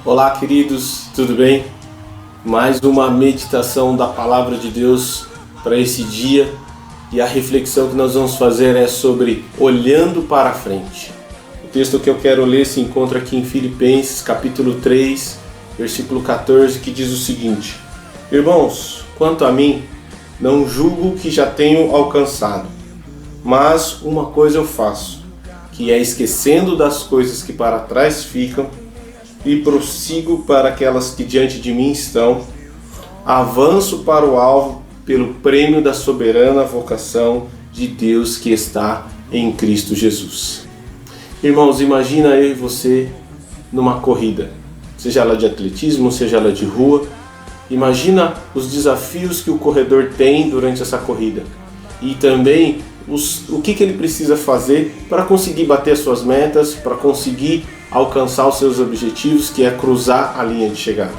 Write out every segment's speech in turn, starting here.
Olá, queridos, tudo bem? Mais uma meditação da Palavra de Deus para esse dia, e a reflexão que nós vamos fazer é sobre olhando para a frente. O texto que eu quero ler se encontra aqui em Filipenses, capítulo 3, versículo 14, que diz o seguinte: Irmãos, quanto a mim, não julgo que já tenho alcançado, mas uma coisa eu faço, que é esquecendo das coisas que para trás ficam e prossigo para aquelas que diante de mim estão, avanço para o alvo pelo prêmio da soberana vocação de Deus que está em Cristo Jesus. Irmãos, imagina eu e você numa corrida, seja ela de atletismo, seja ela de rua. Imagina os desafios que o corredor tem durante essa corrida e também o que ele precisa fazer para conseguir bater as suas metas, para conseguir alcançar os seus objetivos, que é cruzar a linha de chegada.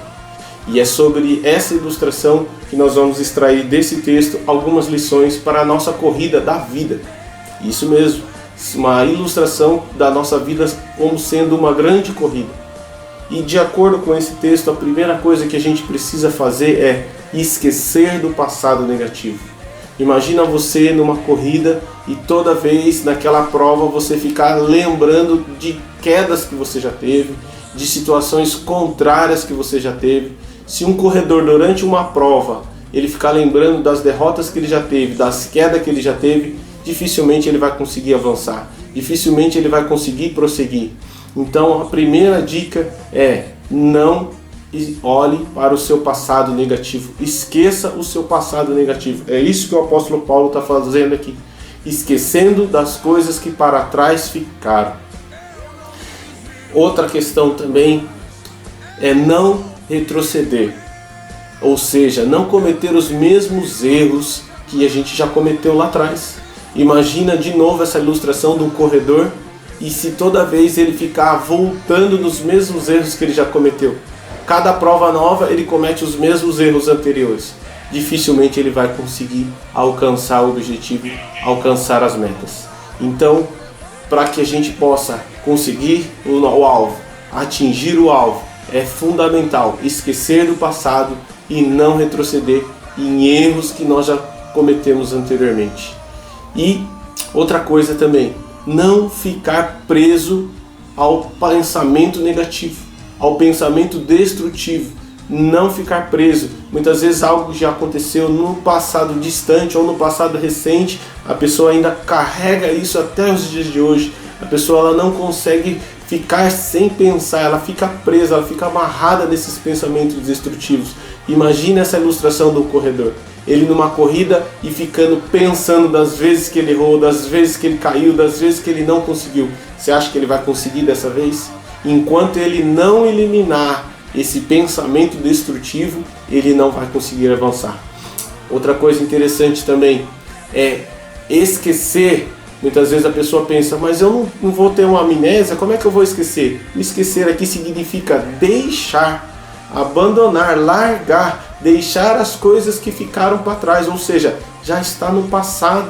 E é sobre essa ilustração que nós vamos extrair desse texto algumas lições para a nossa corrida da vida. Isso mesmo, uma ilustração da nossa vida como sendo uma grande corrida. E de acordo com esse texto, a primeira coisa que a gente precisa fazer é esquecer do passado negativo. Imagina você numa corrida e toda vez naquela prova você ficar lembrando de quedas que você já teve, de situações contrárias que você já teve. Se um corredor durante uma prova ele ficar lembrando das derrotas que ele já teve, das quedas que ele já teve, dificilmente ele vai conseguir avançar, dificilmente ele vai conseguir prosseguir. Então a primeira dica é: não olhe para o seu passado negativo, esqueça o seu passado negativo. É isso que o apóstolo Paulo está fazendo aqui, esquecendo das coisas que para trás ficaram. Outra questão também é não retroceder, ou seja, não cometer os mesmos erros que a gente já cometeu lá atrás. Imagina de novo essa ilustração de um corredor, e se toda vez ele ficar voltando nos mesmos erros que ele já cometeu, cada prova nova ele comete os mesmos erros anteriores, dificilmente ele vai conseguir alcançar o objetivo, alcançar as metas. Então, para que a gente possa conseguir o alvo, atingir o alvo, é fundamental esquecer do passado e não retroceder em erros que nós já cometemos anteriormente. E outra coisa também, não ficar preso ao pensamento negativo, ao pensamento destrutivo, não ficar preso. Muitas vezes algo já aconteceu no passado distante ou no passado recente, a pessoa ainda carrega isso até os dias de hoje. A pessoa ela não consegue ficar sem pensar, ela fica presa, ela fica amarrada nesses pensamentos destrutivos. Imagina essa ilustração do corredor, ele numa corrida e ficando pensando das vezes que ele errou, das vezes que ele caiu, das vezes que ele não conseguiu. Você acha que ele vai conseguir dessa vez? Enquanto ele não eliminar esse pensamento destrutivo, ele não vai conseguir avançar. Outra coisa interessante também é esquecer. Muitas vezes a pessoa pensa, mas eu não vou ter uma amnésia, como é que eu vou esquecer? Esquecer aqui significa deixar, abandonar, largar, deixar as coisas que ficaram para trás, ou seja, já está no passado.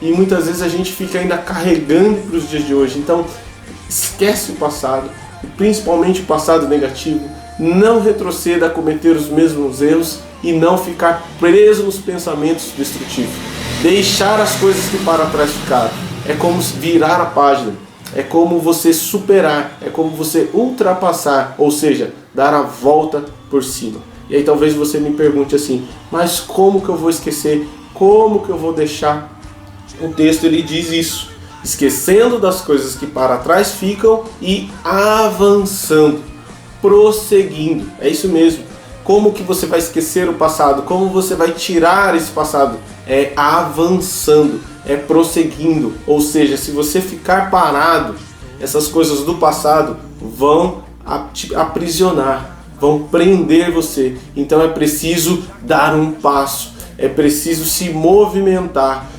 E muitas vezes a gente fica ainda carregando para os dias de hoje. Então, esquece o passado, principalmente o passado negativo, não retroceda a cometer os mesmos erros e não ficar preso nos pensamentos destrutivos. Deixar as coisas que para trás ficaram. É como virar a página, é como você superar, é como você ultrapassar, ou seja, dar a volta por cima. E aí talvez você me pergunte assim, mas como que eu vou esquecer? Como que eu vou deixar? O texto ele diz isso: esquecendo das coisas que para trás ficam e avançando, prosseguindo. É isso mesmo. Como que você vai esquecer o passado? Como você vai tirar esse passado? É avançando, é prosseguindo. Ou seja, se você ficar parado, essas coisas do passado vão te aprisionar, vão prender você. Então é preciso dar um passo, é preciso se movimentar.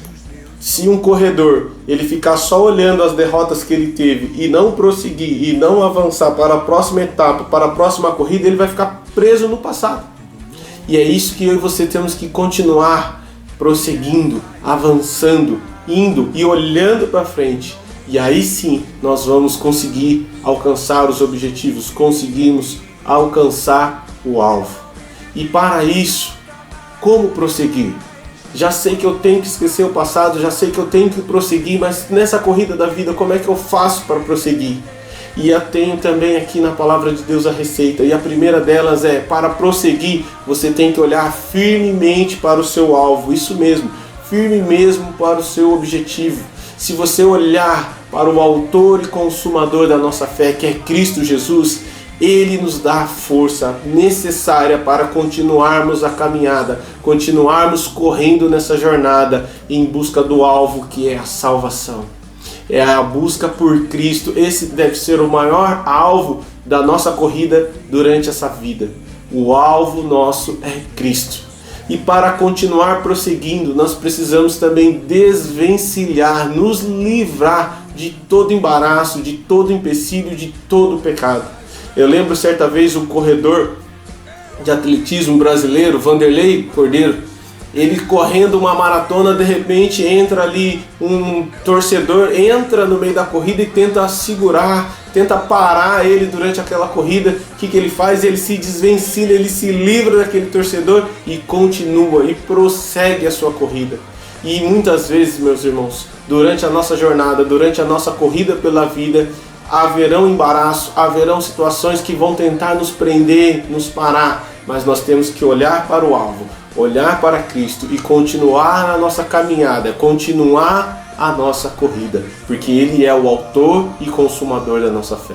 Se um corredor ele ficar só olhando as derrotas que ele teve e não prosseguir e não avançar para a próxima etapa, para a próxima corrida, ele vai ficar preso no passado. E é isso que eu e você temos que continuar prosseguindo, avançando, indo e olhando para frente. E aí sim nós vamos conseguir alcançar os objetivos, conseguimos alcançar o alvo. E para isso, como prosseguir? Já sei que eu tenho que esquecer o passado, já sei que eu tenho que prosseguir, mas nessa corrida da vida, como é que eu faço para prosseguir? E eu tenho também aqui na palavra de Deus a receita. E a primeira delas é, para prosseguir, você tem que olhar firmemente para o seu alvo. Isso mesmo, firme mesmo para o seu objetivo. Se você olhar para o autor e consumador da nossa fé, que é Cristo Jesus, Ele nos dá a força necessária para continuarmos a caminhada, continuarmos correndo nessa jornada em busca do alvo que é a salvação. É a busca por Cristo. Esse deve ser o maior alvo da nossa corrida durante essa vida. O alvo nosso é Cristo. E para continuar prosseguindo, nós precisamos também desvencilhar, nos livrar de todo embaraço, de todo empecilho, de todo pecado. Eu lembro certa vez um corredor de atletismo brasileiro, Vanderlei Cordeiro, ele correndo uma maratona, de repente entra ali um torcedor, entra no meio da corrida e tenta segurar, tenta parar ele durante aquela corrida. O que ele faz? Ele se desvencilha, ele se livra daquele torcedor e continua, e prossegue a sua corrida. E muitas vezes, meus irmãos, durante a nossa jornada, durante a nossa corrida pela vida, haverão embaraço, haverão situações que vão tentar nos prender, nos parar, mas nós temos que olhar para o alvo, olhar para Cristo e continuar a nossa caminhada, continuar a nossa corrida, porque Ele é o autor e consumador da nossa fé.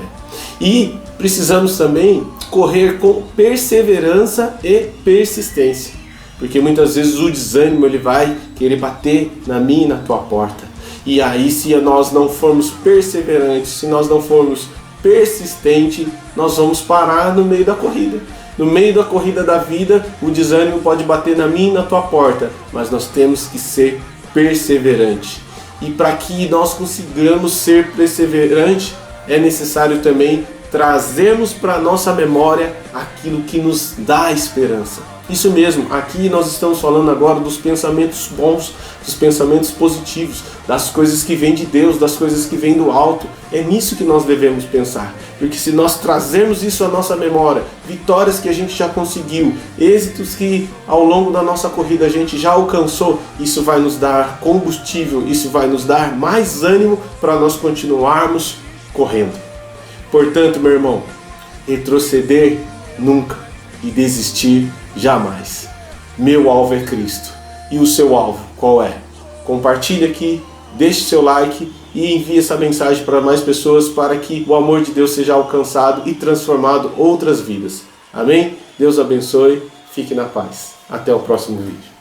E precisamos também correr com perseverança e persistência, porque muitas vezes o desânimo ele vai querer bater na minha e na tua porta. E aí, se nós não formos perseverantes, se nós não formos persistentes, nós vamos parar no meio da corrida. No meio da corrida da vida, o desânimo pode bater na minha e na tua porta, mas nós temos que ser perseverantes. E para que nós consigamos ser perseverantes, é necessário também trazermos para a nossa memória aquilo que nos dá esperança. Isso mesmo, aqui nós estamos falando agora dos pensamentos bons, dos pensamentos positivos, das coisas que vêm de Deus, das coisas que vêm do alto. É nisso que nós devemos pensar, porque se nós trazermos isso à nossa memória, vitórias que a gente já conseguiu, êxitos que ao longo da nossa corrida a gente já alcançou, isso vai nos dar combustível, isso vai nos dar mais ânimo para nós continuarmos correndo. Portanto, meu irmão, retroceder nunca e desistir jamais. Meu alvo é Cristo. E o seu alvo qual é? Compartilhe aqui, deixe seu like e envie essa mensagem para mais pessoas, para que o amor de Deus seja alcançado e transformado outras vidas. Amém? Deus abençoe, fique na paz. Até o próximo vídeo.